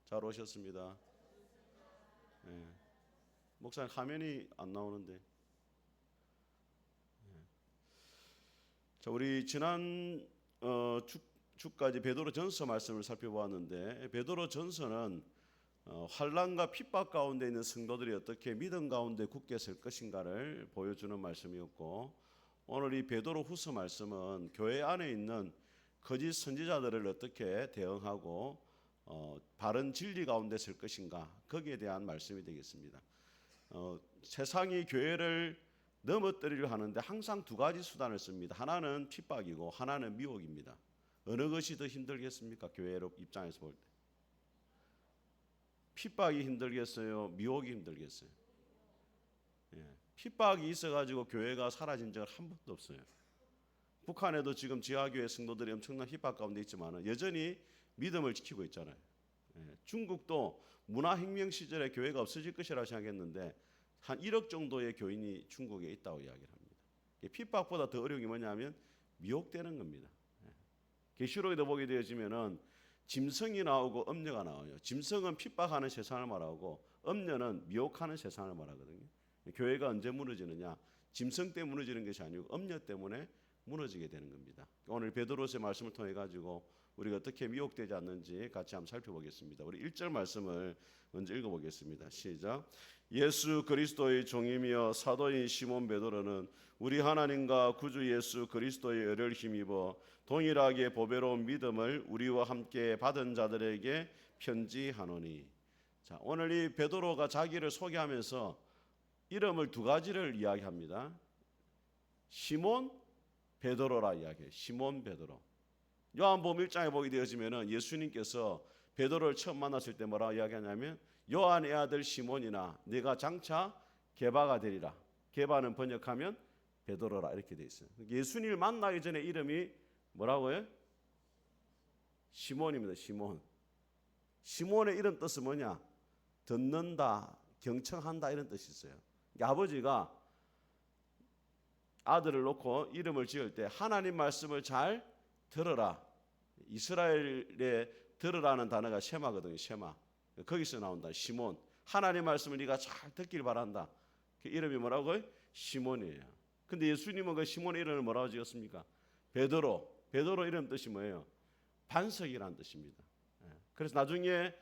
잘 오셨습니다. 예. 목사님 화면이 안 나오는데. 자, 우리 지난 주까지 베드로전서 말씀을 살펴보았는데 베드로전서는 환난과 핍박 가운데 있는 성도들이 어떻게 믿음 가운데 굳게 설 것인가를 보여주는 말씀이었고, 오늘 이 베드로후서 말씀은 교회 안에 있는 거짓 선지자들을 어떻게 대응하고 바른 진리 가운데 설 것인가, 거기에 대한 말씀이 되겠습니다. 세상이 교회를 넘어뜨리려 하는데 항상 두 가지 수단을 씁니다. 하나는 핍박이고 하나는 미혹입니다. 어느 것이 더 힘들겠습니까? 교회로 입장에서 볼 때. 핍박이 힘들겠어요? 미혹이 힘들겠어요? 예. 핍박이 있어가지고 교회가 사라진 적은 한 번도 없어요. 북한에도 지금 지하교회 성도들이 엄청난 핍박 가운데 있지만 여전히 믿음을 지키고 있잖아요. 예. 중국도 문화혁명 시절에 교회가 없어질 것이라고 생각했는데 한 1억 정도의 교인이 중국에 있다고 이야기를 합니다. 핍박보다 더 어려운 게 뭐냐면 미혹되는 겁니다. 계시록에도 보게 되어지면은 짐승이 나오고 엄녀가 나와요. 짐승은 핍박하는 세상을 말하고 엄녀는 미혹하는 세상을 말하거든요. 교회가 언제 무너지느냐? 짐승 때문에 무너지는 것이 아니고 엄녀 때문에 무너지게 되는 겁니다. 오늘 베드로서의 말씀을 통해 가지고 우리가 어떻게 미혹되지 않는지 같이 한번 살펴보겠습니다. 우리 1절 말씀을 먼저 읽어보겠습니다. 시작. 예수 그리스도의 종이며 사도인 시몬 베드로는 우리 하나님과 구주 예수 그리스도의 은혜를 힘입어 동일하게 보배로운 믿음을 우리와 함께 받은 자들에게 편지하노니. 자, 오늘 이 베드로가 자기를 소개하면서 이름을 두 가지를 이야기합니다. 시몬 베드로라 이야기해요. 시몬 베드로. 요한복음 1장에 보게 되어지면은 예수님께서 베드로를 처음 만났을 때 뭐라고 이야기하냐면 요한의 아들 시몬이나 네가 장차 게바가 되리라. 게바는 번역하면 베드로라 이렇게 돼 있어요. 예수님을 만나기 전에 이름이 뭐라고요? 시몬입니다. 시몬. 시몬의 이름 뜻은 뭐냐? 듣는다, 경청한다 이런 뜻이 있어요. 아버지가 아들을 놓고 이름을 지을 때 하나님 말씀을 잘 들어라. 이스라엘에 들으라는 단어가 쉐마거든요. 쉐마. 거기서 나온다. 시몬. 하나님 말씀을 네가 잘 듣길 바란다. 그 이름이 뭐라고요? 시몬이에요. 근데 예수님은 그 시몬의 이름을 뭐라고 지었습니까? 베드로. 베드로 이름 뜻이 뭐예요? 반석이라는 뜻입니다. 그래서 나중에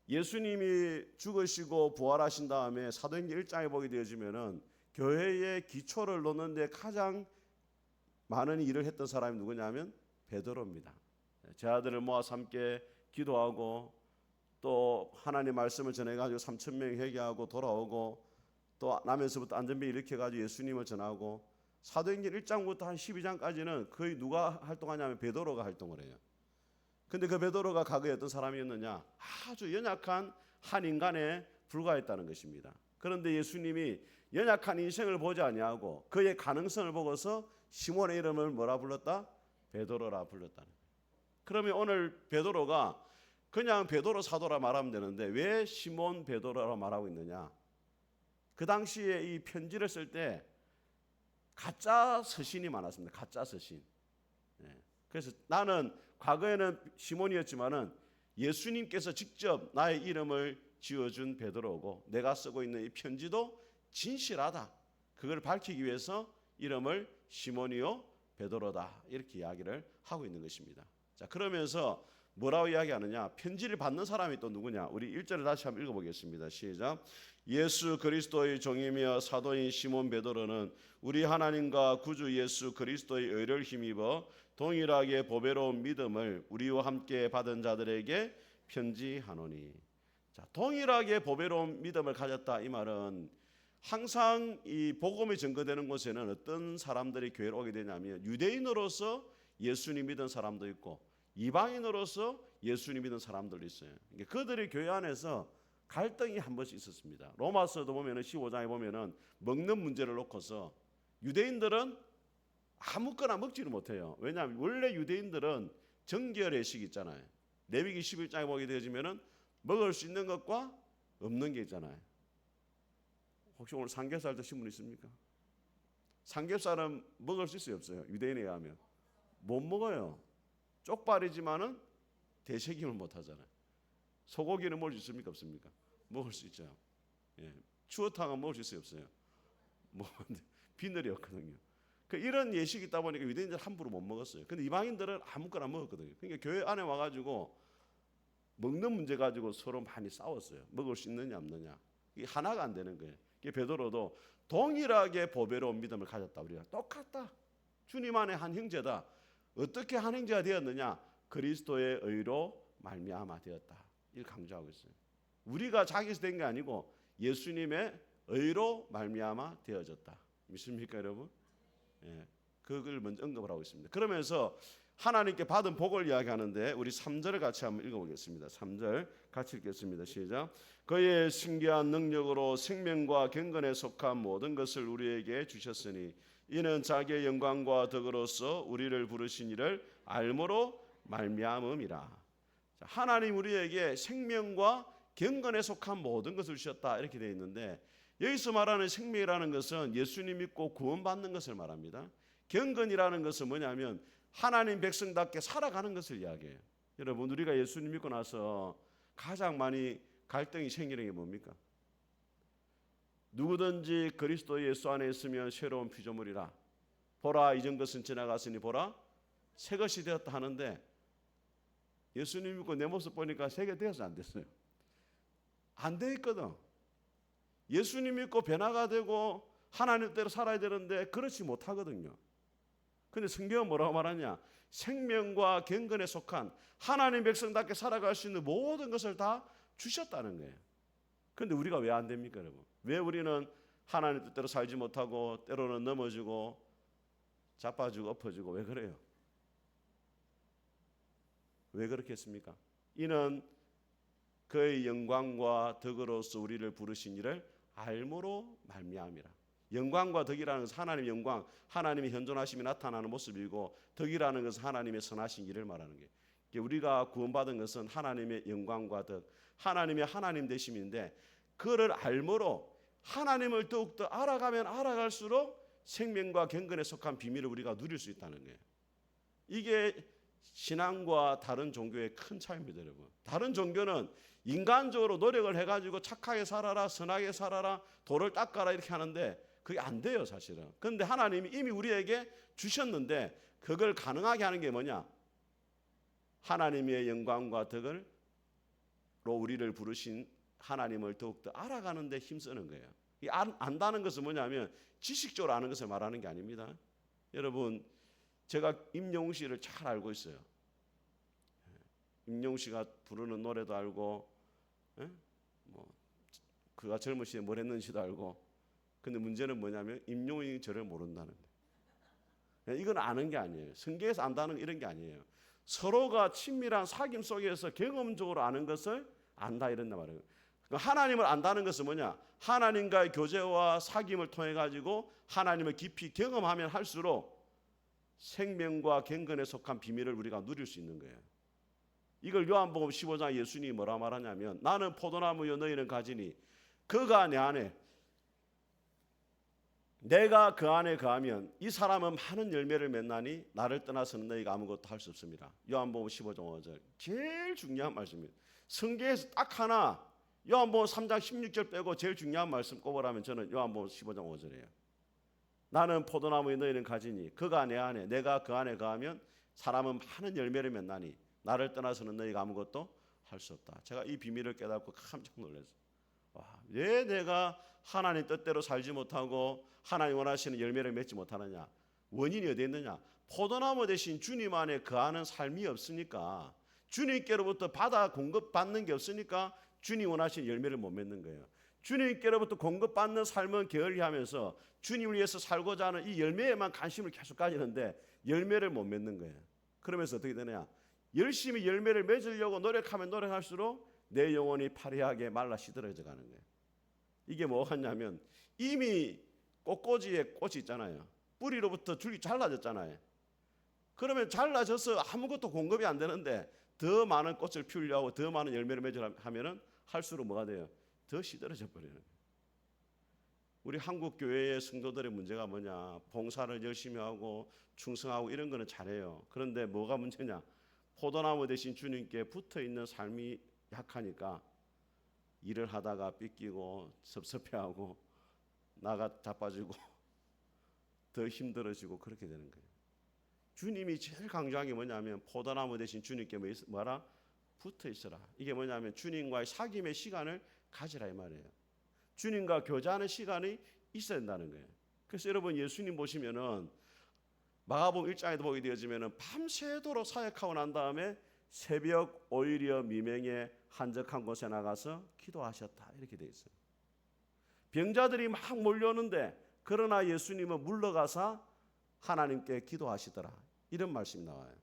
예수님이 죽으시고 부활하신 다음에 사도행전 1장에 보게 되어지면은 교회의 기초를 놓는데 가장 많은 일을 했던 사람이 누구냐면 베드로입니다. 제 아들을 모아서 함께 기도하고 또 하나님 말씀을 전해가지고 3,000명이 회개하고 돌아오고 또 남에서부터 안전병 일으켜가지고 예수님을 전하고 사도행전 1장부터 한 12장까지는 거의 누가 활동하냐면 베드로가 활동을 해요. 근데 그 베드로가 과거에 어떤 사람이었느냐? 아주 연약한 한 인간에 불과했다는 것입니다. 그런데 예수님이 연약한 인생을 보지 아니하고 그의 가능성을 보고서 시몬의 이름을 뭐라 불렀다? 베드로라 불렀다는 거예요. 그러면 오늘 베드로가 그냥 베드로 사도라 말하면 되는데 왜 시몬 베드로라 말하고 있느냐? 그 당시에 이 편지를 쓸 때 가짜 서신이 많았습니다. 가짜 서신. 그래서 나는 과거에는 시몬이었지만은 예수님께서 직접 나의 이름을 지어준 베드로고 내가 쓰고 있는 이 편지도 진실하다. 그걸 밝히기 위해서 이름을 시몬이요 베드로다 이렇게 이야기를 하고 있는 것입니다. 자, 그러면서 뭐라고 이야기하느냐? 편지를 받는 사람이 또 누구냐? 우리 1절을 다시 한번 읽어보겠습니다. 시작. 예수 그리스도의 종이며 사도인 시몬 베드로는 우리 하나님과 구주 예수 그리스도의 의를 힘입어 동일하게 보배로운 믿음을 우리와 함께 받은 자들에게 편지하노니. 자, 동일하게 보배로운 믿음을 가졌다 이 말은 항상 이 복음이 전거되는 곳에는 어떤 사람들이 교회로 오게 되냐면 유대인으로서 예수님 믿은 사람도 있고 이방인으로서 예수님 믿는 사람들도 있어요. 그들이 교회 안에서 갈등이 한 번씩 있었습니다. 로마서도 보면은 15장에 보면은 먹는 문제를 놓고서 유대인들은 아무거나 먹지를 못해요. 왜냐하면 원래 유대인들은 정결의식이 있잖아요. 레위기 11장에 보게 되어지면은 먹을 수 있는 것과 없는 게 있잖아요. 혹시 오늘 삼겹살 드신 분 있습니까? 삼겹살은 먹을 수 있어요, 없어요? 유대인에 의하면 못 먹어요. 쪽발이지만은 대책임을 못 하잖아요. 소고기는 먹을 수 있습니까? 없습니까? 먹을 수 있죠. 예. 추어탕은 먹을 수 있어요? 없어요? 먹었는데 비늘이었거든요. 이런 예식이 있다 보니까 유대인들 함부로 못 먹었어요. 근데 이방인들은 아무거나 먹었거든요. 그러니까 교회 안에 와가지고 먹는 문제 가지고 서로 많이 싸웠어요. 먹을 수 있느냐 없느냐. 이게 하나가 안 되는 거예요. 베드로도 동일하게 보배로운 믿음을 가졌다. 우리가 똑같다. 주님 안에 한 형제다. 어떻게 한 형제가 되었느냐? 그리스도의 의로 말미암아 되었다. 이걸 강조하고 있어요. 우리가 자기에서 된 게 아니고 예수님의 의로 말미암아 되어졌다. 믿습니까, 여러분? 예, 그걸 먼저 언급을 하고 있습니다. 그러면서 하나님께 받은 복을 이야기하는데 우리 3절을 같이 한번 읽어보겠습니다. 3절 같이 읽겠습니다. 시작. 그의 신기한 능력으로 생명과 경건에 속한 모든 것을 우리에게 주셨으니 이는 자기의 영광과 덕으로서 우리를 부르신 이를 알므로 말미암음이라. 하나님 우리에게 생명과 경건에 속한 모든 것을 주셨다 이렇게 되어 있는데 여기서 말하는 생명이라는 것은 예수님 믿고 구원받는 것을 말합니다. 경건이라는 것은 뭐냐면 하나님 백성답게 살아가는 것을 이야기해요. 여러분 우리가 예수님 믿고 나서 가장 많이 갈등이 생기는 게 뭡니까? 누구든지 그리스도 예수 안에 있으면 새로운 피조물이라. 보라 이전 것은 지나갔으니 보라 새 것이 되었다 하는데 예수님 믿고 내 모습 보니까 새게 되어서 안 됐어요. 안 돼 있거든. 예수님 믿고 변화가 되고 하나님대로 살아야 되는데 그렇지 못하거든요. 근데 성경은 뭐라고 말하냐? 생명과 경건에 속한 하나님 백성답게 살아갈 수 있는 모든 것을 다 주셨다는 거예요. 근데 우리가 왜 안 됩니까, 여러분? 왜 우리는 하나님 뜻대로 살지 못하고 때로는 넘어지고 자빠지고 엎어지고 왜 그래요? 왜 그렇게 했습니까? 이는 그의 영광과 덕으로서 우리를 부르신 이를 알므로 말미암이라. 영광과 덕이라는 것은 하나님의 영광, 하나님의 현존하심이 나타나는 모습이고 덕이라는 것은 하나님의 선하신 일을 말하는 거예요. 우리가 구원받은 것은 하나님의 영광과 덕, 하나님의 하나님 되심인데 그를 알므로 하나님을 더욱더 알아가면 알아갈수록 생명과 경건에 속한 비밀을 우리가 누릴 수 있다는 거예요. 이게 신앙과 다른 종교의 큰 차이입니다, 여러분. 다른 종교는 인간적으로 노력을 해가지고 착하게 살아라, 선하게 살아라, 돌을 닦아라 이렇게 하는데 그게 안 돼요, 사실은. 그런데 하나님이 이미 우리에게 주셨는데 그걸 가능하게 하는 게 뭐냐? 하나님의 영광과 덕으로 우리를 부르신 하나님을 더욱더 알아가는 데 힘쓰는 거예요. 이 안다는 것은 뭐냐면 지식적으로 아는 것을 말하는 게 아닙니다. 여러분, 제가 임영웅 씨를 잘 알고 있어요. 임영웅 씨가 부르는 노래도 알고, 그가 젊은 시에 뭘 했는지도 알고. 근데 문제는 뭐냐면 임영웅이 저를 모른다는 거예요. 이건 아는 게 아니에요. 성경에서 안다는 이런 게 아니에요. 서로가 친밀한 사귐 속에서 경험적으로 아는 것을 안다 이런 말이에요. 하나님을 안다는 것은 뭐냐? 하나님과의 교제와 사귐을 통해 가지고 하나님을 깊이 경험하면 할수록 생명과 경건에 속한 비밀을 우리가 누릴 수 있는 거예요. 이걸 요한복음 15장 예수님이 뭐라 말하냐면 나는 포도나무요 너희는 가지니 그가 내 안에 내가 그 안에 거하면 이 사람은 많은 열매를 맺나니 나를 떠나서는 너희가 아무것도 할 수 없습니다. 요한복음 15장 5절 제일 중요한 말씀입니다. 성경에서 딱 하나 요한복음 3장 16절 빼고 제일 중요한 말씀 꼽으라면 저는 요한복음 15장 5절이에요. 나는 포도나무에 너희는 가지니 그가 내 안에 내가 그 안에 거하면 사람은 많은 열매를 맺나니 나를 떠나서는 너희가 아무것도 할 수 없다. 제가 이 비밀을 깨닫고 깜짝 놀랐어요. 왜 내가 하나님 뜻대로 살지 못하고 하나님 원하시는 열매를 맺지 못하느냐? 원인이 어디에 있느냐? 포도나무 대신 주님 안에 거하는 삶이 없으니까 주님께로부터 받아 공급받는 게 없으니까 주님 원하시는 열매를 못 맺는 거예요. 주님께로부터 공급받는 삶은 게을리하면서 주님을 위해서 살고자 하는 이 열매에만 관심을 계속 가지는데 열매를 못 맺는 거예요. 그러면서 어떻게 되느냐? 열심히 열매를 맺으려고 노력하면 노력할수록 내 영혼이 파리하게 말라 시들어져 가는 거예요. 이게 뭐겠냐면 이미 꽃꽂이에 꽃이 있잖아요. 뿌리로부터 줄기 잘라졌잖아요. 그러면 잘라져서 아무것도 공급이 안 되는데 더 많은 꽃을 피우려고 더 많은 열매를 맺으려 하면은 할수록 뭐가 돼요? 더 시들어져 버리는 거예요. 우리 한국 교회의 성도들의 문제가 뭐냐? 봉사를 열심히 하고 충성하고 이런 거는 잘해요. 그런데 뭐가 문제냐? 포도나무 대신 주님께 붙어 있는 삶이 약하니까 일을 하다가 삐끼고 섭섭해하고 나가 자빠지고 더 힘들어지고 그렇게 되는 거예요. 주님이 제일 강조한 게 뭐냐면 포도나무 대신 주님께 뭐라? 붙어 있어라. 이게 뭐냐면 주님과의 사귐의 시간을 가지라 이 말이에요. 주님과 교제하는 시간이 있어야 된다는 거예요. 그래서 여러분 예수님 보시면은 마가복음 1장에도 보게 되어지면은 밤새도록 사역하고 난 다음에 새벽 오히려 미명에 한적한 곳에 나가서 기도하셨다 이렇게 돼 있어요. 병자들이 막 몰려오는데 그러나 예수님은 물러가서 하나님께 기도하시더라 이런 말씀이 나와요.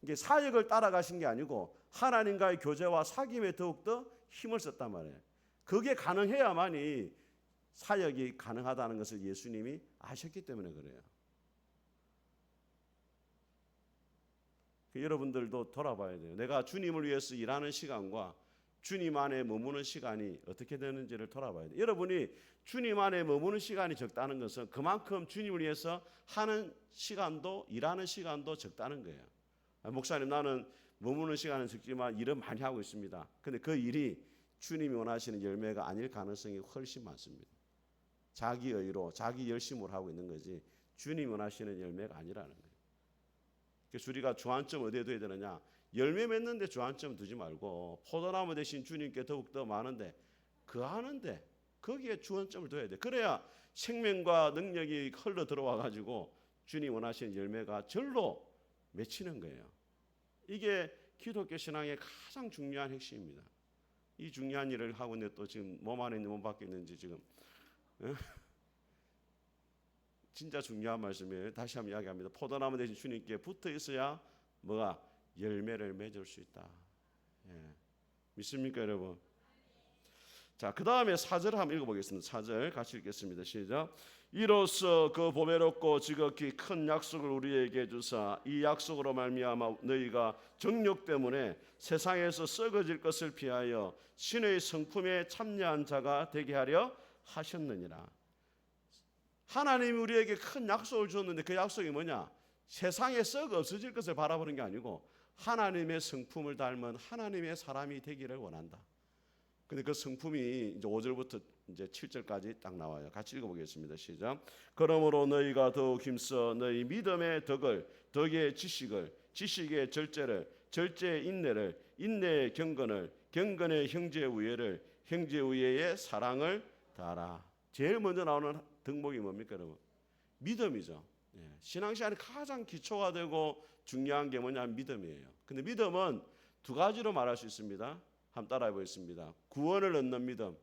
이게 사역을 따라가신 게 아니고 하나님과의 교제와 사귐에 더욱더 힘을 썼단 말이에요. 그게 가능해야만이 사역이 가능하다는 것을 예수님이 아셨기 때문에 그래요. 여러분들도 돌아봐야 돼요. 내가 주님을 위해서 일하는 시간과 주님 안에 머무는 시간이 어떻게 되는지를 돌아봐야 돼요. 여러분이 주님 안에 머무는 시간이 적다는 것은 그만큼 주님을 위해서 하는 시간도 일하는 시간도 적다는 거예요. 목사님 나는 머무는 시간은 적지만 일은 많이 하고 있습니다. 그런데 그 일이 주님이 원하시는 열매가 아닐 가능성이 훨씬 많습니다. 자기 의로 자기 열심으로 하고 있는 거지 주님이 원하시는 열매가 아니라는 거예요. 그래서 우리가 주안점 어디에 둬야 되느냐? 열매 맺는데 주안점 두지 말고 포도나무 대신 주님께 더욱더 많은데 그 하는데 거기에 주안점을 둬야 돼. 그래야 생명과 능력이 흘러 들어와 가지고 주님 원하시는 열매가 절로 맺히는 거예요. 이게 기독교 신앙의 가장 중요한 핵심입니다. 이 중요한 일을 하고 있는데 또 지금 몸 안에 있는 몸 밖에 있는지 지금 진짜 중요한 말씀이에요. 다시 한번 이야기합니다. 포도나무 대신 주님께 붙어 있어야 뭐가 열매를 맺을 수 있다. 예. 믿습니까 여러분? 자, 그 다음에 4절 한번 읽어보겠습니다. 4절 같이 읽겠습니다. 시작. 이로써 그 보배롭고 지극히 큰 약속을 우리에게 주사 이 약속으로 말미암아 너희가 정욕 때문에 세상에서 썩어질 것을 피하여 신의 성품에 참여한 자가 되게 하려 하셨느니라. 하나님이 우리에게 큰 약속을 줬는데 그 약속이 뭐냐? 세상에 썩어 없어질 것을 바라보는 게 아니고 하나님의 성품을 닮은 하나님의 사람이 되기를 원한다. 근데 그 성품이 이제 5절부터 이제 7절까지 딱 나와요. 같이 읽어보겠습니다. 시작. 그러므로 너희가 더욱 힘써 너희 믿음의 덕을, 덕의 지식을, 지식의 절제를, 절제의 인내를, 인내의 경건을, 경건의 형제 우애를, 형제 우애의 사랑을 다하라. 제일 먼저 나오는 덕목이 뭡니까, 여러분? 믿음이죠. 예. 신앙생활이 가장 기초가 되고 중요한 게 뭐냐면 믿음이에요. 근데 믿음은 두 가지로 말할 수 있습니다. 한번 따라해 보겠습니다. 구원을 얻는 믿음,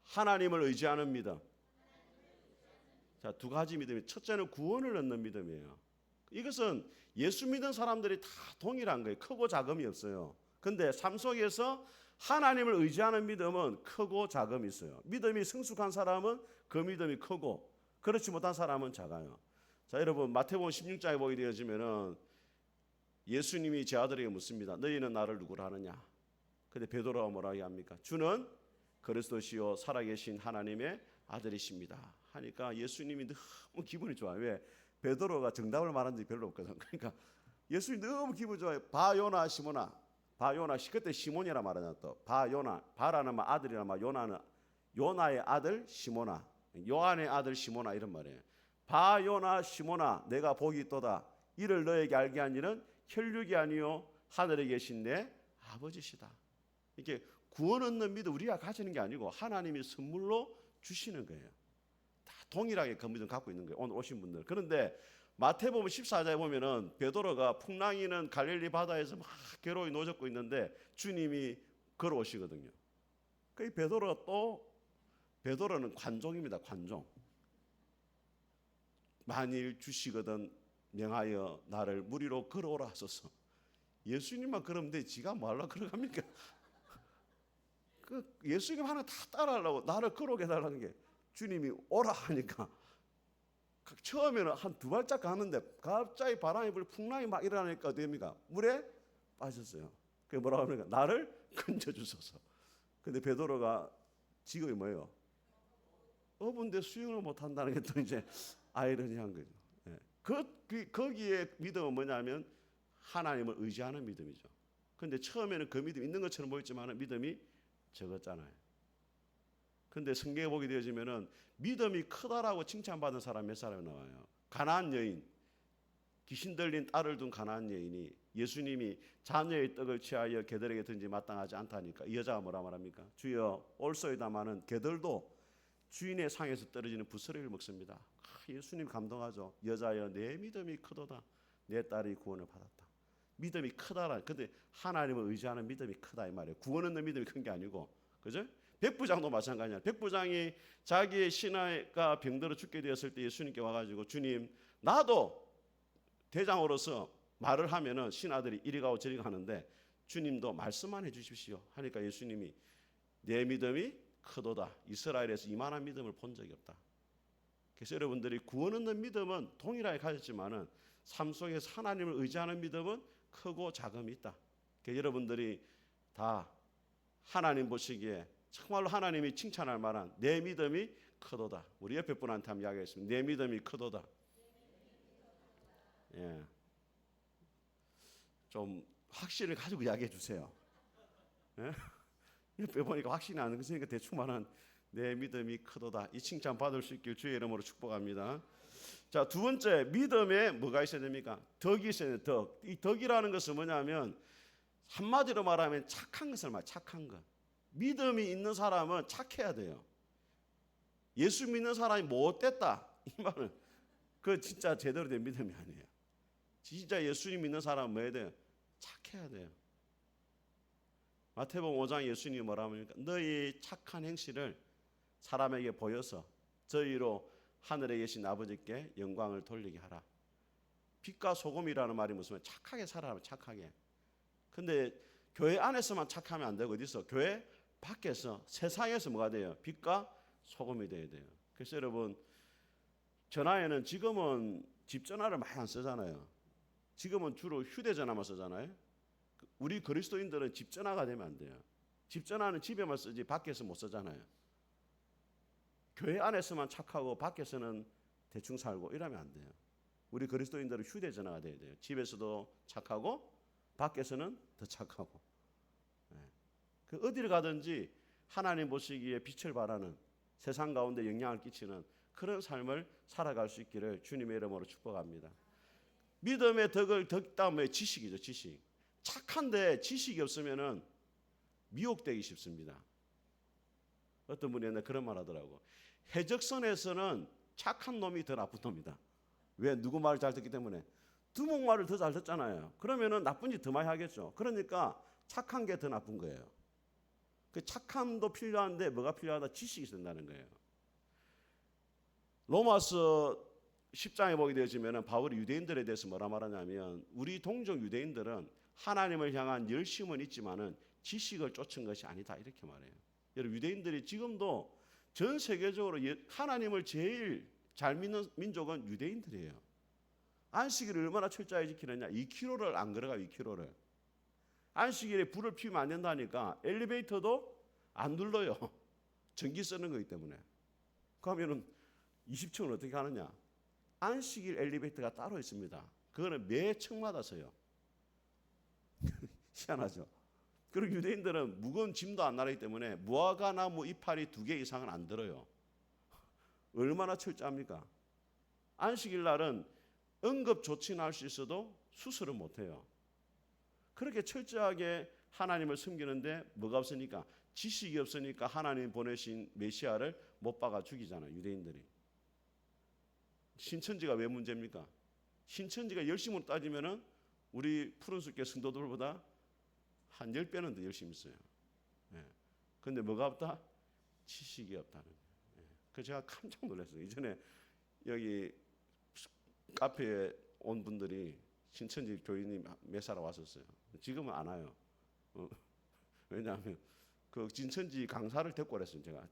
하나님을 의지하는 믿음. 자, 두 가지 믿음이 첫째는 구원을 얻는 믿음이에요. 이것은 예수 믿는 사람들이 다 동일한 거예요. 크고 작음이 없어요. 근데 삶 속에서 하나님을 의지하는 믿음은 크고 작음이 있어요. 믿음이 성숙한 사람은 그 믿음이 크고 그렇지 못한 사람은 작아요. 자, 여러분 마태복음 16장에 보게 되어지면은 예수님이 제 아들에게 묻습니다. 너희는 나를 누구라 하느냐? 근데 베드로가 뭐라고 합니까? 주는 그리스도시요 살아계신 하나님의 아들이십니다. 하니까 예수님이 너무 기분이 좋아요. 왜? 베드로가 정답을 말한 적이 별로 없거든. 그러니까 예수님이 너무 기분 좋아요. 바요나 시모나. 바요나 그때 시몬이라 말하냐 또. 바요나. 바라는 말 아들이란 말 요나는 요나의 아들 시모나. 요한의 아들 시모나 이런 말이에요. 바요나 시모나 내가 복이 있도다. 이를 너에게 알게 한 이는 혈육이 아니요 하늘에 계신 내 아버지시다. 이렇게 구원 얻는 믿음 우리가 가지는 게 아니고 하나님이 선물로 주시는 거예요. 다 동일하게 그 믿음 갖고 있는 거예요. 오늘 오신 분들. 그런데 마태복음 14장에 보면은 베드로가 풍랑이는 갈릴리 바다에서 막 괴로이 노젓고 있는데 주님이 걸어오시거든요. 그 베드로가 또 베드로는 관종입니다. 관종. 만일 주시거든 명하여 나를 물 위로 걸어오라 하소서. 예수님만 그러면 돼. 지가 뭐 하려고 걸어갑니까? 그 예수님 하나 다 따라하려고 나를 걸어오게 해달라는 게 주님이 오라 하니까 처음에는 한 두 발짝 가는데 갑자기 바람이 불 풍랑이 막 일어나니까 어떻게 됩니까? 물에 빠졌어요. 그게 뭐라고 합니까? 나를 건져주소서. 근데 베드로가 직업이 뭐예요? 어부인데 수영을 못한다는 게 또 이제 아이러니한 거죠. 거기에 믿음은 뭐냐면 하나님을 의지하는 믿음이죠. 근데 처음에는 그 믿음이 있는 것처럼 보였지만 믿음이 적었잖아요. 근데 성경에 보게 되어지면은 믿음이 크다라고 칭찬받은 사람 몇 사람이 나와요. 가나안 여인, 귀신 들린 딸을 둔 가나안 여인이 예수님이 자녀의 떡을 취하여 개들에게 든지 마땅하지 않다니까 이 여자가 뭐라 말합니까? 주여 올소이다마는 개들도 주인의 상에서 떨어지는 부스러기를 먹습니다. 예수님 감동하죠. 여자여 내 믿음이 크도다. 내 딸이 구원을 받았다. 믿음이 크다라. 근데 하나님을 의지하는 믿음이 크다 이 말이에요. 구원 얻는 믿음이 큰 게 아니고, 그죠? 백부장도 마찬가지야. 백부장이 자기의 신하가 병들어 죽게 되었을 때 예수님께 와가지고 주님 나도 대장으로서 말을 하면은 신하들이 이리 가고 저리 가는데 주님도 말씀만 해주십시오 하니까 예수님이 내 믿음이 크도다. 이스라엘에서 이만한 믿음을 본 적이 없다. 그래서 여러분들이 구원 얻는 믿음은 동일하게 가졌지만은 삶 속에서 하나님을 의지하는 믿음은 크고 작음이 있다. 그래서 여러분들이 다 하나님 보시기에 정말로 하나님이 칭찬할 만한 내 믿음이 크도다. 우리 옆에 분한테 한번 이야기했습니다. 내 믿음이 크도다. 예, 좀 확신을 가지고 이야기해 주세요. 예? 옆에 보니까 확신이 안 드니까 대충 말한 내 믿음이 크도다. 이 칭찬 받을 수 있길 주의 이름으로 축복합니다. 자, 두 번째, 믿음에 뭐가 있어야 됩니까? 덕이 있어야 돼요. 덕. 이 덕이라는 것은 뭐냐면 한마디로 말하면 착한 것을 말해요. 착한 것. 믿음이 있는 사람은 착해야 돼요. 예수 믿는 사람이 못됐다 이 말은 그 진짜 제대로 된 믿음이 아니에요. 진짜 예수님 믿는 사람은 뭐 해야 돼요? 착해야 돼요. 마태복음 5장 예수님이 뭐라 합니까? 너희 착한 행실을 사람에게 보여서 저희로 하늘에 계신 아버지께 영광을 돌리게 하라. 빛과 소금이라는 말이 무슨 말이에요? 착하게 살아라. 착하게. 근데 교회 안에서만 착하면 안 되고 어디서? 교회 밖에서 세상에서 뭐가 돼요? 빛과 소금이 돼야 돼요. 그래서 여러분 전화에는 지금은 집 전화를 많이 안 쓰잖아요. 지금은 주로 휴대전화만 쓰잖아요. 우리 그리스도인들은 집 전화가 되면 안 돼요. 집 전화는 집에만 쓰지 밖에서 못 쓰잖아요. 교회 안에서만 착하고 밖에서는 대충 살고 이러면 안 돼요. 우리 그리스도인들은 휴대전화가 돼야 돼요. 집에서도 착하고 밖에서는 더 착하고. 그 어디를 가든지 하나님 보시기에 빛을 발하는 세상 가운데 영향을 끼치는 그런 삶을 살아갈 수 있기를 주님의 이름으로 축복합니다. 믿음의 덕을 덕 다음에 지식이죠. 지식. 착한데 지식이 없으면은 미혹되기 쉽습니다. 어떤 분이 옛날에 그런 말 하더라고. 해적선에서는 착한 놈이 더 나쁜 놈이다. 왜? 누구 말을 잘 듣기 때문에. 두목 말을 더 잘 듣잖아요. 그러면은 나쁜 짓 더 많이 하겠죠. 그러니까 착한 게 더 나쁜 거예요. 그 착함도 필요한데 뭐가 필요하다? 지식이 된다는 거예요. 로마서 10장에 보게 되어지면 바울이 유대인들에 대해서 뭐라 말하냐면 우리 동족 유대인들은 하나님을 향한 열심은 있지만은 지식을 쫓은 것이 아니다 이렇게 말해요. 여러분 유대인들이 지금도 전 세계적으로 하나님을 제일 잘 믿는 민족은 유대인들이에요. 안식일을 얼마나 철저히 지키느냐. 2km를 안 걸어가 2km를. 안식일에 불을 피우면 안 된다니까 엘리베이터도 안 눌러요. 전기 쓰는 거기 때문에. 그러면은 20층은 어떻게 하느냐. 안식일 엘리베이터가 따로 있습니다. 그거는 매 층마다 서요. 희한하죠. 그리고 유대인들은 무거운 짐도 안 나르기 때문에 무화과나무 이파리 2개 이상은 안 들어요. 얼마나 철저합니까? 안식일 날은 응급조치는 할 수 있어도 수술은 못해요. 그렇게 철저하게 하나님을 섬기는데 뭐가 없으니까 지식이 없으니까 하나님 보내신 메시아를 못 박아 죽이잖아요. 유대인들이. 신천지가 왜 문제입니까? 신천지가 열심으로 따지면은 우리 푸른숲교 성도들보다 한 10배는 더 열심히 있어요. 그런데 뭐가 없다? 지식이 없다는 거예요. 그래서 제가 깜짝 놀랐어요. 이전에 여기 카페에 온 분들이 신천지 교인이 몇 사람 왔었어요. 지금은 안 와요. 왜냐하면 그 신천지 강사를 데리고 그랬어요. 제가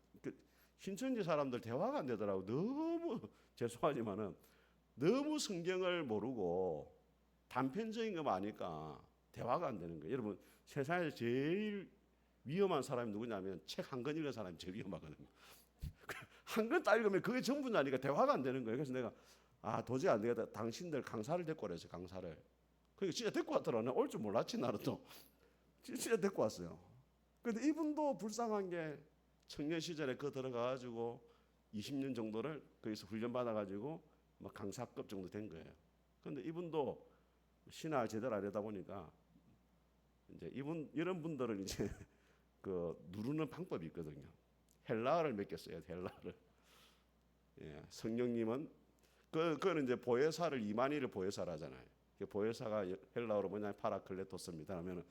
신천지 사람들 대화가 안 되더라고. 너무 죄송하지만은 너무 성경을 모르고 단편적인 것만 아니까 대화가 안 되는 거예요. 여러분 세상에서 제일 위험한 사람이 누구냐면 책 한 권 읽은 사람이 제일 위험하거든요. 한 권 딱 읽으면 그게 전부냐니까 대화가 안 되는 거예요. 그래서 내가 도저히 안 되겠다. 당신들 강사를 데리고 그랬어요. 강사를. 그러니까 진짜 데리고 왔더라. 올 줄 몰랐지 나는 또. 진짜 데리고 왔어요. 근데 이분도 불쌍한 게 청년 시절에 그 들어가가지고 20년 정도를 거기서 훈련 받아가지고 막 강사급 정도 된 거예요. 근데 이분도 신앙을 제대로 안 하다 보니까 이제 이런 분들은 이제 그 누르는 방법이 있거든요. 헬라어를 몇 개 써요. 헬라어를. 예, 성령님은 그거는 이제 보혜사를 이만희를 보혜사를 하잖아요. 보혜사가 헬라어로 뭐냐 파라클레토스입니다. 하면은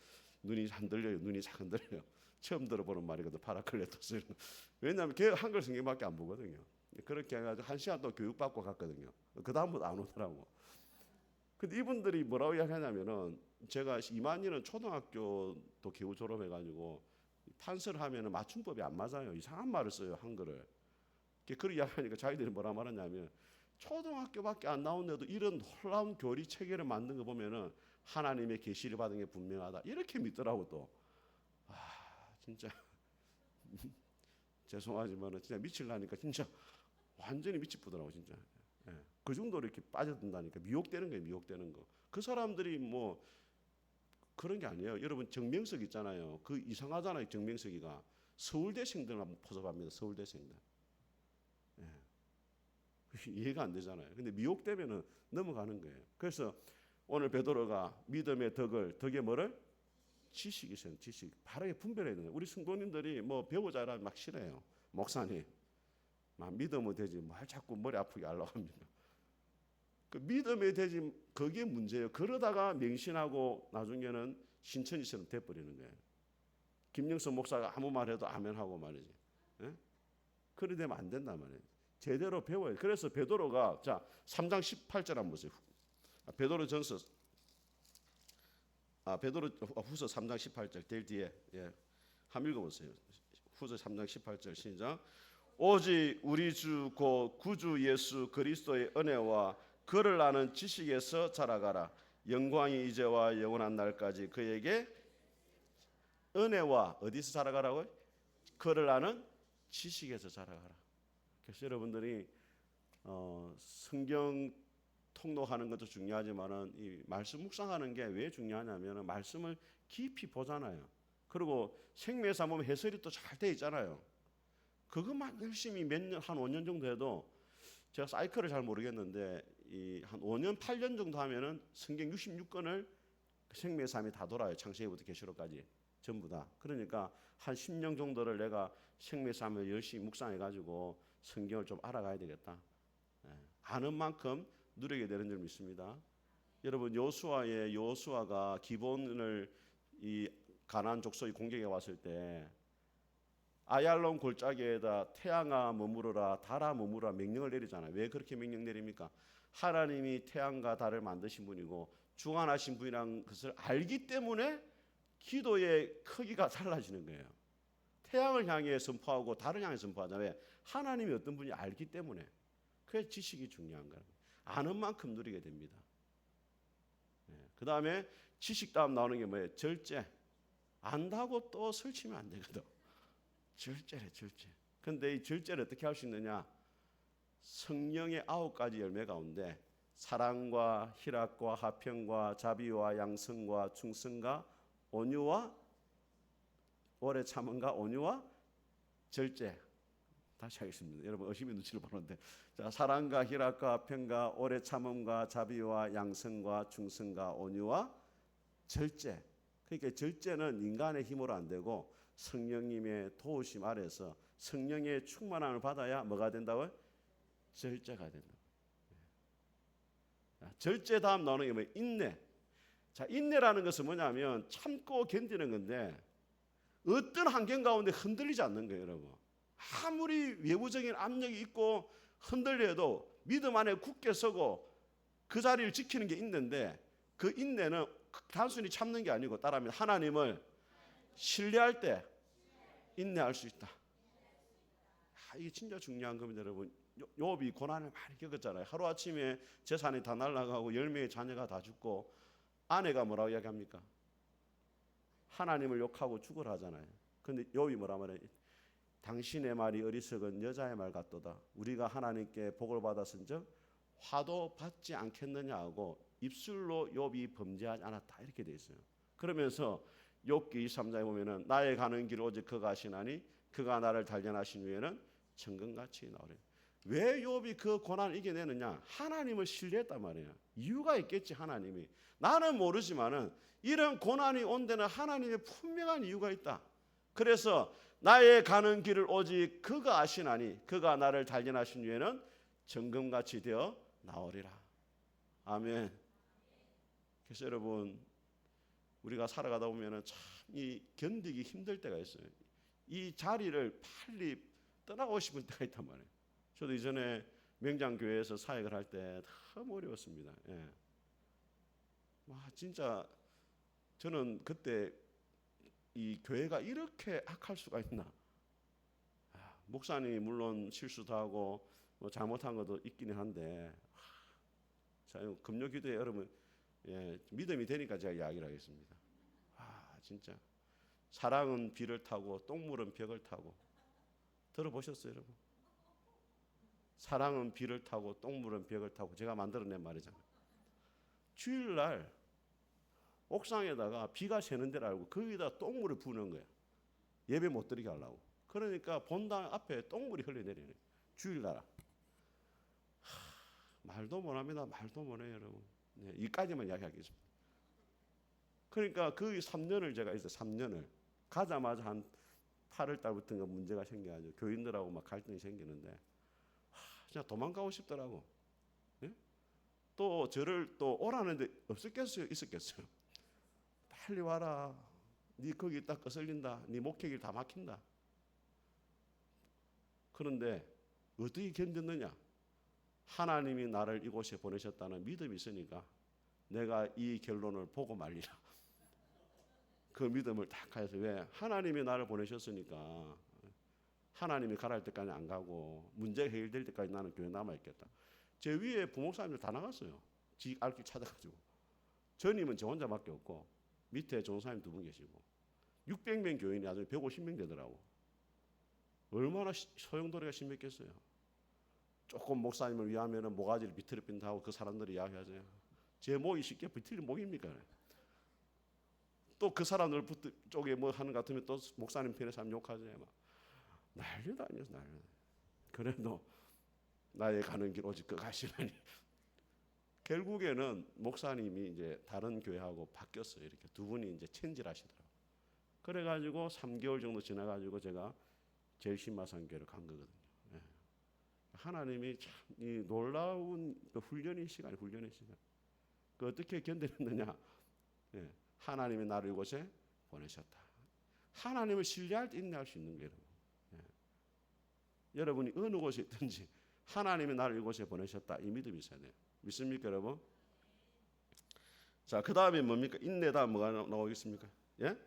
눈이 흔들려요. 눈이 잘 흔들려요. 처음 들어보는 말이거든. 파라클레토스. 왜냐하면 걔 한글 성경밖에 안 보거든요. 그렇게 해가지고 1시간 또 교육받고 갔거든요. 그 다음부터 안 오더라고. 근데 이분들이 뭐라고 이야기하냐면은 제가 이만희는 초등학교도 겨우 졸업해가지고 판서를 하면은 맞춤법이 안 맞아요. 이상한 말을 써요. 한글을. 그걸 이야기하니까 자기들이 뭐라 말하냐면 초등학교밖에 안 나오는데도 이런 놀라운 교리 체계를 만든 거 보면은 하나님의 계시를 받은 게 분명하다. 이렇게 믿더라고 또. 진짜 죄송하지만은 진짜 미칠라니까 진짜 완전히 미치쁘더라고 진짜. 예. 그 정도로 이렇게 빠져든다니까 미혹되는 거예요. 미혹되는 거. 그 사람들이 뭐 그런 게 아니에요. 여러분 정명석 있잖아요. 그 이상하잖아요. 정명석이가 서울대생들만 포섭합니다. 서울대생들. 예. 이해가 안 되잖아요. 근데 미혹되면은 넘어가는 거예요. 그래서 오늘 베드로가 믿음의 덕의 뭐를 지식이 있어요. 지식. 바르게 분별해야 되는 거예요. 우리 성도님들이 뭐 배우자라 막 싫어요. 목사님, 막 믿으면 되지. 뭘 자꾸 머리 아프게 하려고 합니다. 그 믿음에 되지 그게 문제예요. 그러다가 맹신하고 나중에는 신천지처럼 돼버리는 거예요. 김영선 목사가 아무 말해도 아멘하고 말이지. 예? 그래 되면 안 된단 말이에요. 제대로 배워야 돼요. 그래서 베드로가 자 3장 18절 한번 보세요. 베드로전서 베드로 후서 3장 18절 될 뒤에 한번 읽어보세요. 후서 3장 18절 시작. 오직 우리 주 곧 구주 예수 그리스도의 은혜와 그를 아는 지식에서 자라가라. 영광이 이제와 영원한 날까지 그에게 은혜와 어디서 자라가라고요? 그를 아는 지식에서 자라가라. 그래서 여러분들이 성경 통독하는 것도 중요하지만은 이 말씀 묵상하는 게 왜 중요하냐면은 말씀을 깊이 보잖아요. 그리고 생명사 보면 해설이 또 잘 돼 있잖아요. 그것만 열심히 몇 년, 한 5년 정도 해도 제가 사이클을 잘 모르겠는데 한 5년, 8년 정도 하면은 성경 66권을 생명사함이 다 돌아요. 창세기부터 계시록까지 전부 다. 그러니까 한 10년 정도를 내가 생명사함을 열심히 묵상해가지고 성경을 좀 알아가야 되겠다. 아는 만큼 누리게 되는 줄 믿습니다. 여러분 여호수아가 기본을 이 가나안 족속이 공격해 왔을 때 아얄론 골짜기에다 태양아 머무르라 달아 머무르라 명령을 내리잖아요. 왜 그렇게 명령 내립니까? 하나님이 태양과 달을 만드신 분이고 주관하신 분이라는 것을 알기 때문에 기도의 크기가 달라지는 거예요. 태양을 향해 선포하고 달을 향해 선포하잖아요. 왜? 하나님이 어떤 분이 알기 때문에. 그래서 지식이 중요한 거예요. 아는 만큼 누리게 됩니다. 그 다음에 지식 다음 나오는 게 뭐예요? 절제. 안다고 또 설치면 안 되거든. 절제래 절제. 근데 이 절제를 어떻게 할 수 있느냐? 성령의 9가지 열매 가운데 사랑과 희락과 화평과 자비와 양성과 충성과 온유와 오래 참음과 온유와 절제. 다시 하겠습니다. 여러분 의심의 눈치를 보는데 자 사랑과 희락과 화평과 오래 참음과 자비와 양성과 충성과 온유와 절제. 그러니까 절제는 인간의 힘으로 안 되고 성령님의 도우심 아래서 성령의 충만함을 받아야 뭐가 된다고요? 절제가 된다. 절제 다음 나오는 게 뭐예요? 인내. 자 인내라는 것은 뭐냐면 참고 견디는 건데 어떤 환경 가운데 흔들리지 않는 거예요, 여러분. 아무리 외부적인 압력이 있고 흔들려도 믿음 안에 굳게 서고 그 자리를 지키는 게 인내인데 그 인내는 단순히 참는 게 아니고 따라하면 하나님을 신뢰할 때 인내할 수 있다. 이게 진짜 중요한 겁니다, 여러분. 욥이 고난을 많이 겪었잖아요. 하루아침에 재산이 다 날아가고 10명의 자녀가 다 죽고 아내가 뭐라고 이야기합니까? 하나님을 욕하고 죽으라 하잖아요. 근데 욥이 뭐라 말해요? 당신의 말이 어리석은 여자의 말 같도다. 우리가 하나님께 복을 받았은즉 화도 받지 않겠느냐 하고 입술로 욥이 범죄하지 않았다 이렇게 돼 있어요. 그러면서 욥기 23장에 보면은 나의 가는 길 오직 그가 아시나니 그가 나를 단련하신 후에는 천금같이 나오리라. 왜 욥이 그 고난을 이겨내느냐? 하나님을 신뢰했단 말이에요. 이유가 있겠지. 하나님이. 나는 모르지만은 이런 고난이 온 데는 하나님의 분명한 이유가 있다. 그래서 나의 가는 길을 오직 그가 아시나니 그가 나를 단련하신 후에는 정금같이 되어 나오리라. 아멘. 그래서 여러분, 우리가 살아가다 보면은 참 이 견디기 힘들 때가 있어요. 이 자리를 빨리 떠나고 싶은 때가 있단 말이에요. 저도 이전에 명장교회에서 사역을 할 때 너무 어려웠습니다. 예. 와, 진짜 저는 그때 이 교회가 이렇게 악할 수가 있나? 목사님이 물론 실수도 하고 뭐 잘못한 것도 있기는 한데, 자, 금요기도에 여러분, 예, 믿음이 되니까 제가 이야기를 하겠습니다. 진짜 사랑은 비를 타고 똥물은 벽을 타고. 들어보셨어요, 여러분? 사랑은 비를 타고 똥물은 벽을 타고. 제가 만들어낸 말이잖아요. 주일날 옥상에다가 비가 새는 데를 알고 거기다 똥물을 부는 거야. 예배 못 드리게 하려고. 그러니까 본당 앞에 똥물이 흘러내리네. 주일날. 말도 못합니다. 말도 못해요, 여러분. 네, 이까지만 이야기하겠습니다. 그러니까 그 3년을 제가 있어요. 3년을 가자마자 한 8월 달부터가 문제가 생겨가지고 교인들하고 막 갈등이 생기는데, 진짜 도망가고 싶더라고. 네? 또 저를 또 오라는데 없었겠어요? 있었겠어요? 빨리 와라. 네 거기 딱 거슬린다. 네 목회길 다 막힌다. 그런데 어떻게 견뎠느냐? 하나님이 나를 이곳에 보내셨다는 믿음이 있으니까 내가 이 결론을 보고 말리라. 그 믿음을 딱 해서, 왜? 하나님이 나를 보내셨으니까 하나님이 가랄 때까지 안 가고 문제가 해결될 때까지 나는 교회에 남아있겠다. 제 위에 부목사님들 다 나갔어요. 지 알길 찾아가지고. 전임은 저 혼자밖에 없고 밑에 전사님 2분 계시고 600명 교인이 아주 150명 되더라고. 얼마나 소용돌이가 심했겠어요. 조금 목사님을 위하면 모가지를 비틀어 빈다 하고 그 사람들이 이야기하죠. 제 목이 쉽게 비틀린 목입니까? 또 그 사람들 쪽에 뭐 하는 것 같으면 또 목사님 편에 사람 욕하죠. 막 난리도 아니었어, 난리. 그래도 나의 가는 길 오직 그가 아시나니. 결국에는 목사님이 이제 다른 교회하고 바뀌었어요. 이렇게 2분이 이제 체인지를 하시더라고요. 그래가지고 3개월 정도 지나가지고 제가 제일신마산교회를 간 거거든요. 예. 하나님이 참 이 놀라운 그 훈련의 시간. 그 어떻게 견뎌냈느냐? 예. 하나님이 나를 이곳에 보내셨다. 하나님을 신뢰할 때 인내할 수 있는 거예요. 예. 여러분이 어느 곳에 있든지 하나님이 나를 이곳에 보내셨다. 이 믿음이 있어야 돼요. 믿습니까, 여러분? 자, 그 다음에 뭡니까? 인내 다음 뭐가 나오겠습니까? 예?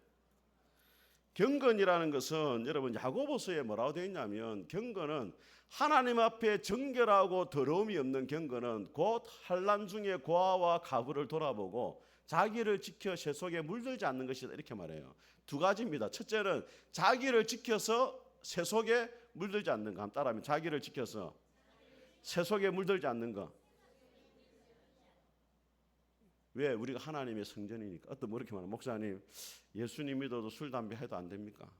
경건이라는 것은 여러분 야고보서에 뭐라고 되어 있냐면, 경건은 하나님 앞에 정결하고 더러움이 없는 경건은 곧 환난 중에 고아와 가부를 돌아보고 자기를 지켜 세속에 물들지 않는 것이다, 이렇게 말해요. 2가지입니다. 첫째는 자기를 지켜서 세속에 물들지 않는 거. 한번 따라하면, 자기를 지켜서 세속에 물들지 않는 거. 왜? 우리가 하나님의 성전이니까. 어떤 뭐 이렇게 말하면, 목사님 예수님 믿어도 술 담배 해도 안 됩니까?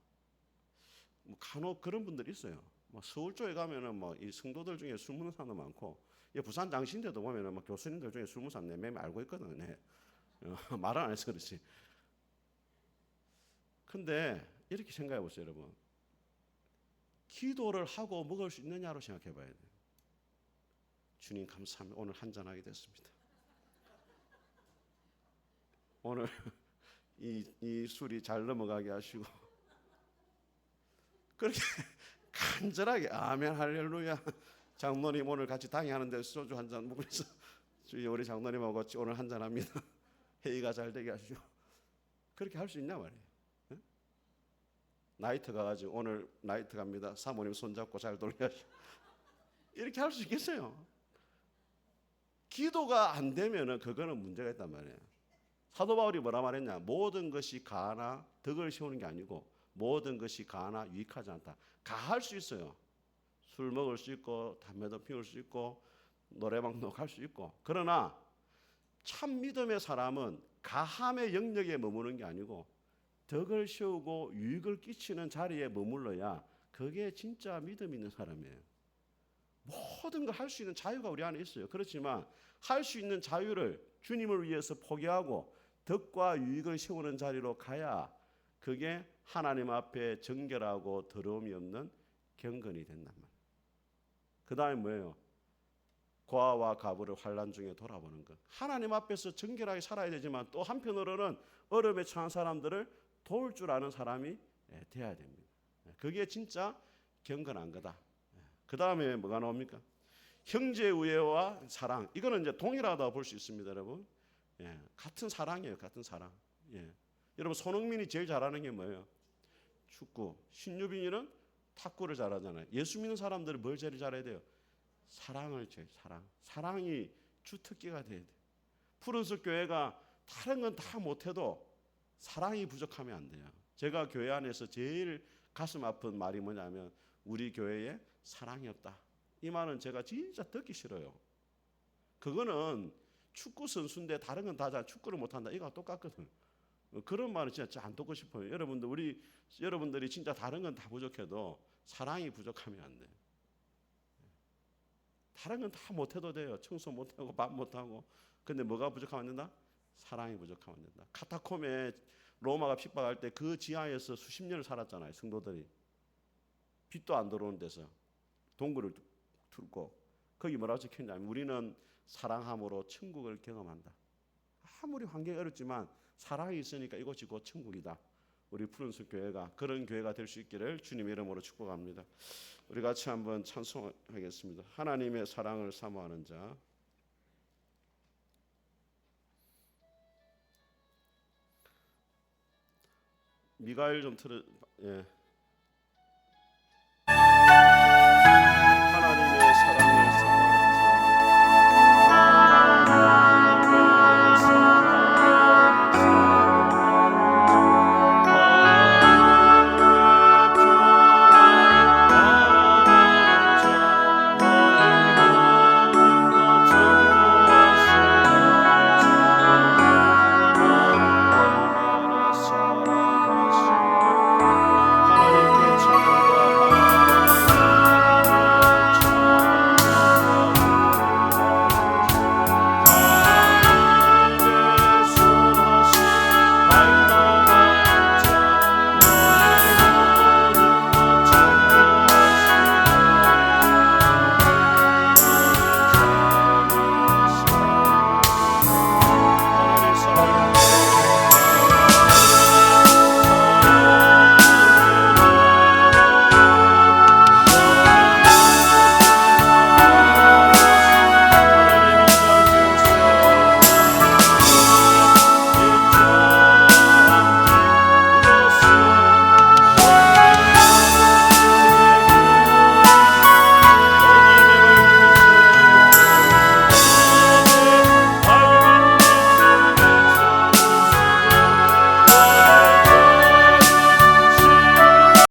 뭐 간혹 그런 분들이 있어요. 뭐 서울 쪽에 가면은 뭐 이 성도들 중에 술 먹는 사람도 많고, 부산 장신대도 보면은 뭐 교수님들 중에 술 먹는 사람 내 맴에 알고 있거든. 네. 말은 안 해서 그렇지. 근데 이렇게 생각해 보세요, 여러분. 기도를 하고 먹을 수 있느냐로 생각해 봐야 돼요. 주님 감사합니다. 오늘 한잔하게 됐습니다. 오늘 이 술이 잘 넘어가게 하시고, 그렇게 간절하게 아멘 할렐루야, 장로님 오늘 같이 당회하는데 소주 한 잔 먹으면서 주여 우리 장로님하고 오늘 한잔합니다. 회의가 잘 되게 하시고. 그렇게 할 수 있냐 말이에요. 네? 나이트 가가지고 오늘 나이트 갑니다. 사모님 손잡고 잘 돌게 하시고. 이렇게 할 수 있겠어요? 기도가 안 되면은 그거는 문제가 있단 말이에요. 사도 바울이 뭐라 말했냐? 모든 것이 가나 덕을 세우는 게 아니고 모든 것이 가나 유익하지 않다. 가할 수 있어요. 술 먹을 수 있고 담배도 피울 수 있고 노래방도 갈 수 있고. 그러나 참 믿음의 사람은 가함의 영역에 머무는 게 아니고 덕을 세우고 유익을 끼치는 자리에 머물러야 그게 진짜 믿음 있는 사람이에요. 모든 걸 할 수 있는 자유가 우리 안에 있어요. 그렇지만 할 수 있는 자유를 주님을 위해서 포기하고 덕과 유익을 세우는 자리로 가야 그게 하나님 앞에 정결하고 더러움이 없는 경건이 된단 말이에요. 그 다음에 뭐예요? 고아와 가부를 환난 중에 돌아보는 것. 하나님 앞에서 정결하게 살아야 되지만 또 한편으로는 어려움에 처한 사람들을 도울 줄 아는 사람이 돼야 됩니다. 그게 진짜 경건한 거다. 그 다음에 뭐가 나옵니까? 형제 우애와 사랑. 이거는 이제 동일하다고 볼 수 있습니다, 여러분. 같은 사랑이에요, 같은 사랑. 여러분 손흥민이 제일 잘하는 게 뭐예요? 축구. 신유빈이는 탁구를 잘하잖아요. 예수 믿는 사람들은 뭘 제일 잘해야 돼요? 사랑을 제일 사랑이 주특기가 돼야 돼요. 푸른숲 교회가 다른 건 다 못해도 사랑이 부족하면 안 돼요. 제가 교회 안에서 제일 가슴 아픈 말이 뭐냐면 우리 교회에 사랑이 없다. 이 말은 제가 진짜 듣기 싫어요. 그거는 축구 선수인데 다른 건 다 잘 축구를 못한다. 이거 똑같거든. 그런 말은 진짜 안 듣고 싶어요. 여러분들이 진짜 다른 건 다 부족해도 사랑이 부족하면 안 돼요. 다른 건 다 못해도 돼요. 청소 못하고 밥 못하고. 근데 뭐가 부족하면 안 된다? 사랑이 부족하면 안 된다. 카타콤에 로마가 핍박할 때 그 지하에서 수십 년을 살았잖아요. 성도들이. 빛도 안 들어오는 데서 동굴을 뚫고 거기 뭐라고 적혀있냐면 우리는 사랑함으로 천국을 경험한다. 아무리 환경이 어렵지만 사랑이 있으니까 이곳이 곧 천국이다. 우리 푸른숲 교회가 그런 교회가 될 수 있기를 주님의 이름으로 축복합니다. 우리 같이 한번 찬송하겠습니다. 하나님의 사랑을 사모하는 자. 미가엘 좀 틀어.